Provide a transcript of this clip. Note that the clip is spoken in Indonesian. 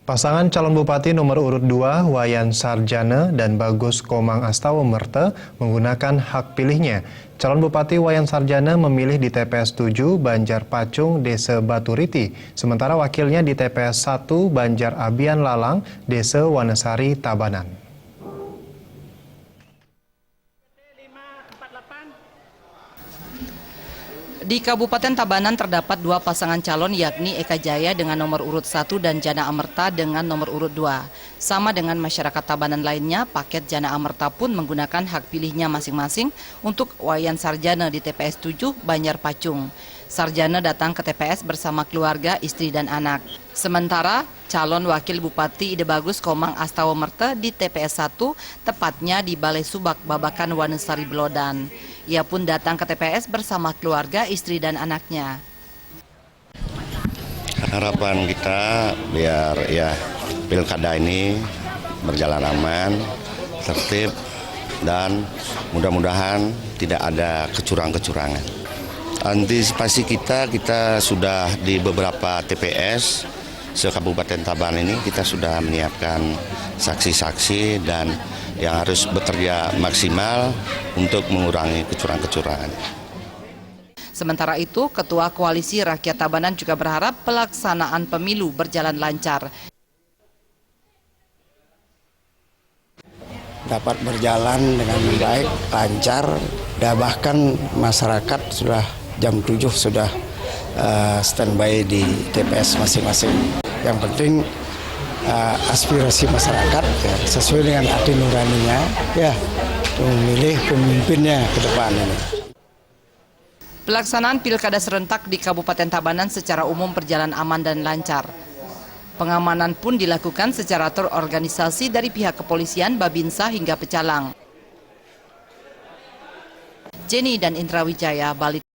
Pasangan calon bupati nomor urut 2, Wayan Sarjana dan Bagus Komang Astawamerte menggunakan hak pilihnya. Calon bupati Wayan Sarjana memilih di TPS 7 Banjar Pacung, Desa Baturiti, sementara wakilnya di TPS 1 Banjar Abian Lalang, Desa Wanesari, Tabanan. Di Kabupaten Tabanan terdapat dua pasangan calon, yakni Eka Jaya dengan nomor urut 1 dan Jana Amerta dengan nomor urut 2. Sama dengan masyarakat Tabanan lainnya, paket Jana Amerta pun menggunakan hak pilihnya masing-masing untuk Wayan Sarjana di TPS 7 Banjar Pacung. Sarjana datang ke TPS bersama keluarga, istri dan anak. Sementara calon wakil Bupati Ide Bagus Komang Astawamerte di TPS 1, tepatnya di Balai Subak, Babakan, Wanesari, Belodan. Ia pun datang ke TPS bersama keluarga, istri dan anaknya. Harapan kita biar pilkada ini berjalan aman, tertib, dan mudah-mudahan tidak ada kecurangan. Antisipasi kita sudah di beberapa TPS se-Kabupaten Tabanan ini kita sudah menyiapkan saksi-saksi dan yang harus bekerja maksimal untuk mengurangi kecurangan. Sementara itu, Ketua Koalisi Rakyat Tabanan juga berharap pelaksanaan pemilu berjalan lancar. Dapat berjalan dengan baik, lancar, dan bahkan masyarakat sudah jam 7 sudah standby di TPS masing-masing. Yang penting aspirasi masyarakat sesuai dengan hati nuraninya memilih pemimpinnya ke depan ini. Pelaksanaan pilkada serentak di Kabupaten Tabanan secara umum berjalan aman dan lancar. Pengamanan pun dilakukan secara terorganisasi dari pihak kepolisian, Babinsa hingga Pecalang. Jenny dan Indra Wijaya, Bali.